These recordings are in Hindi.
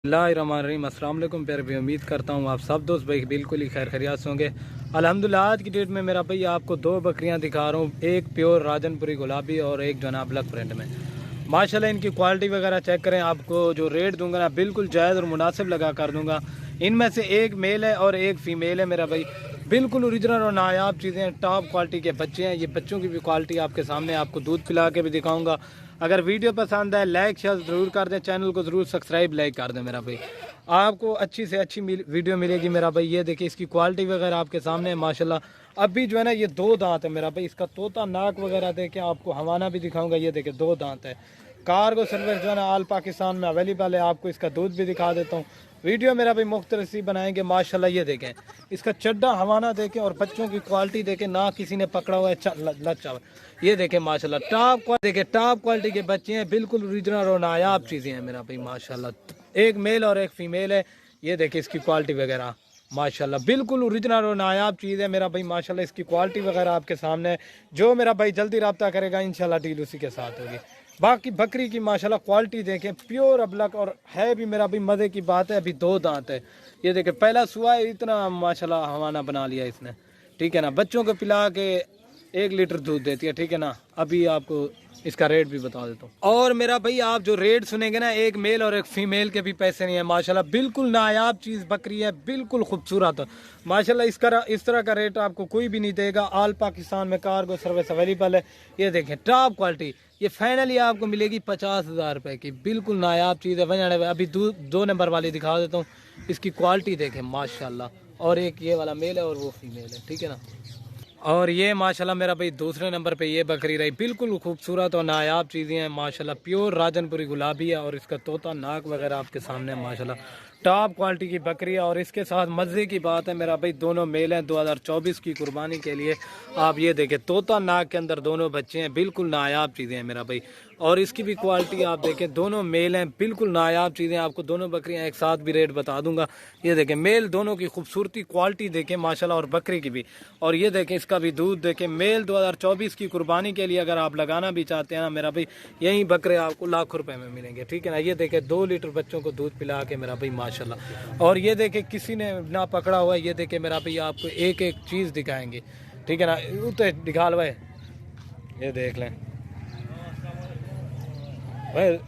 बिस्मिल्लाहिर्रहमानिर्रहीम। अस्सलाम वालेकुम प्यारे भाई, उम्मीद करता हूँ आप सब दोस्त भाई बिल्कुल ही खैर खैरियत होंगे। अल्हम्दुलिल्लाह आज की डेट में मेरा भाई आपको दो बकरियां दिखा रहा हूँ, एक प्योर राजनपुरी गुलाबी और एक जो ना ब्लैक प्रिंट में। माशाल्लाह इनकी क्वालिटी वगैरह चेक करें, आपको जो रेट दूंगा ना बिल्कुल जायज़ और मुनासिब लगा कर दूंगा। इनमें से एक मेल है और एक फ़ीमेल है मेरा भाई, बिल्कुल ओरिजिनल और नायाब चीज़ें हैं, टॉप क्वालिटी के बच्चे हैं। ये बच्चों की भी क्वालिटी आपके सामने, आपको दूध पिला के भी दिखाऊंगा। अगर वीडियो पसंद है लाइक शेयर ज़रूर कर दें, चैनल को ज़रूर सब्सक्राइब लाइक कर दें मेरा भाई, आपको अच्छी से अच्छी वीडियो मिलेगी मेरा भाई। ये देखिए इसकी क्वालिटी वगैरह आपके सामने है माशाल्लाह। अभी जो है ना ये दो दांत है मेरा भाई, इसका तोता नाक वगैरह देखें, आपको हवाना भी दिखाऊंगा। ये देखें दो दांत है, कार्गो सर्विस जो है ना ऑल पाकिस्तान में अवेलेबल है। आपको इसका दूध भी दिखा देता हूँ, वीडियो मेरा भाई मुख्तलिफ सी बनाएंगे माशाल्लाह। ये देखें इसका चड्डा हवाना देखें और बच्चों की क्वालिटी देखें, ना किसी ने पकड़ा हुआ है लच्चा। ये देखें माशाल्लाह टॉप देखें टॉप क्वालिटी के बच्चे हैं, बिल्कुल ओरिजिनल और नायाब चीज़ें हैं मेरा भाई माशाल्लाह। एक मेल और एक फीमेल है। ये देखें इसकी क्वालिटी वगैरह माशाल्लाह बिल्कुल ओरिजिनल और नायाब चीज़ है मेरा भाई माशाल्लाह। इसकी क्वालिटी वगैरह आपके सामने है। जो मेरा भाई जल्दी रब्ता करेगा इंशाल्लाह डील उसी के साथ होगी। बाकी बकरी की माशाल्लाह क्वालिटी देखें, प्योर अबलक और है भी मेरा भी मज़े की बात है। अभी दो दांत है। ये देखें पहला सुआ है, इतना माशाल्लाह हवाना बना लिया इसने, ठीक है ना। बच्चों को पिला के 1 लीटर दूध देती है, ठीक है ना। अभी आपको इसका रेट भी बता देता हूँ। और मेरा भाई आप जो रेट सुनेंगे ना, एक मेल और एक फीमेल के भी पैसे नहीं है माशाल्लाह। बिल्कुल नायाब चीज़ बकरी है, बिल्कुल खूबसूरत माशाल्लाह। इस तरह का रेट आपको कोई भी नहीं देगा। ऑल पाकिस्तान में कार्गो सर्विस अवेलेबल है। ये देखें टॉप क्वालिटी, ये फाइनली आपको मिलेगी 50,000 रुपये की, बिल्कुल नायाब चीज़ है। वजह अभी 2 नंबर वाली दिखा देता हूँ, इसकी क्वालिटी देखें माशाल्लाह। और एक ये वाला मेल है और वो फीमेल है, ठीक है ना। और ये माशाल्लाह मेरा भाई दूसरे नंबर पे ये बकरी रही, बिल्कुल खूबसूरत और नायाब चीज़ें हैं माशाल्लाह। प्योर राजनपुरी गुलाबी है और इसका तोता नाक वगैरह आपके सामने है माशाल्लाह। टॉप क्वालिटी की बकरी है और इसके साथ मज़े की बात है मेरा भाई दोनों मेल हैं 2024 की कुर्बानी के लिए। आप ये देखें तोता नाक के अंदर दोनों बच्चे हैं, बिल्कुल नायाब चीज़ें हैं मेरा भाई। और इसकी भी क्वालिटी आप देखें, दोनों मेल हैं, बिल्कुल नायाब चीज़ें। आपको दोनों बकरियां एक साथ भी रेट बता दूंगा। ये देखें मेल दोनों की खूबसूरती क्वालिटी देखें माशाल्लाह, और बकरी की भी। और ये देखें इसका भी दूध देखें। मेल 2024 की कुर्बानी के लिए अगर आप लगाना भी चाहते हैं ना मेरा भाई, यही बकरे आपको लाखों रुपए में मिलेंगे, ठीक है ना। ये देखें 2 लीटर बच्चों को दूध पिला के मेरा भाई माशाल्लाह। और ये देखें किसी ने ना पकड़ा हुआ है। ये देखें मेरा भाई आपको एक एक चीज़ दिखाएंगे, ठीक है ना। तो दिखा लो, ये देख लें भाई।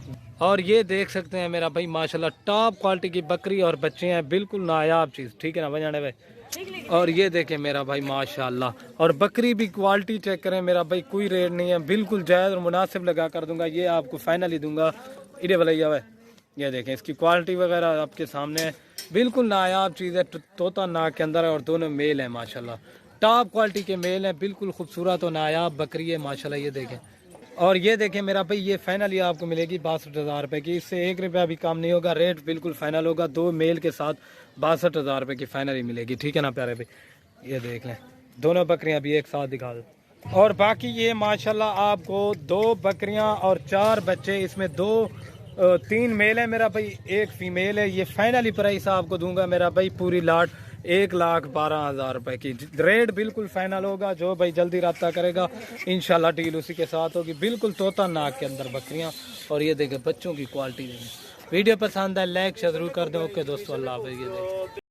और ये देख सकते हैं मेरा भाई माशाल्लाह टॉप क्वालिटी की बकरी और बच्चे हैं, बिल्कुल नायाब चीज़, ठीक है ना बजाने भाई। और ये देखें मेरा भाई माशाल्लाह, और बकरी भी क्वालिटी चेक करें मेरा भाई, कोई रेट नहीं है, बिल्कुल जायज़ और मुनासिब लगा कर दूंगा। ये आपको फाइनली दूंगा इधे भलैया भाई। ये देखें इसकी क्वालिटी वगैरह आपके सामने है, बिल्कुल नायाब चीज़ है। तोता नाक के अंदर है और दोनों मेल है माशाल्लाह। टॉप क्वालिटी के मेल हैं, बिल्कुल खूबसूरत और नायाब बकरी है माशाल्लाह। ये देखें। और ये देखें मेरा भाई ये फाइनली आपको मिलेगी 62,000 रुपये की, इससे 1 रुपया भी कम नहीं होगा। रेट बिल्कुल फाइनल होगा, 2 मेल के साथ 62,000 रुपये की फाइनली मिलेगी, ठीक है ना प्यारे भाई। ये देख लें दोनों बकरियां भी एक साथ दिखा दो। और बाकी ये माशाल्लाह आपको 2 बकरियां और 4 बच्चे, इसमें 3 मेल है मेरा भाई, एक फीमेल है। ये फाइनली प्राइस आपको दूंगा मेरा भाई पूरी लाट 1,12,000 रुपये की। रेट बिल्कुल फाइनल होगा, जो भाई जल्दी रब्ता करेगा इंशाल्लाह डील उसी के साथ होगी। बिल्कुल तोता नाक के अंदर बकरियां। और ये देखें बच्चों की क्वालिटी देखें। वीडियो पसंद है लाइक शेयर जरूर कर दें। ओके दोस्तों, अल्लाह हाफ़िज़।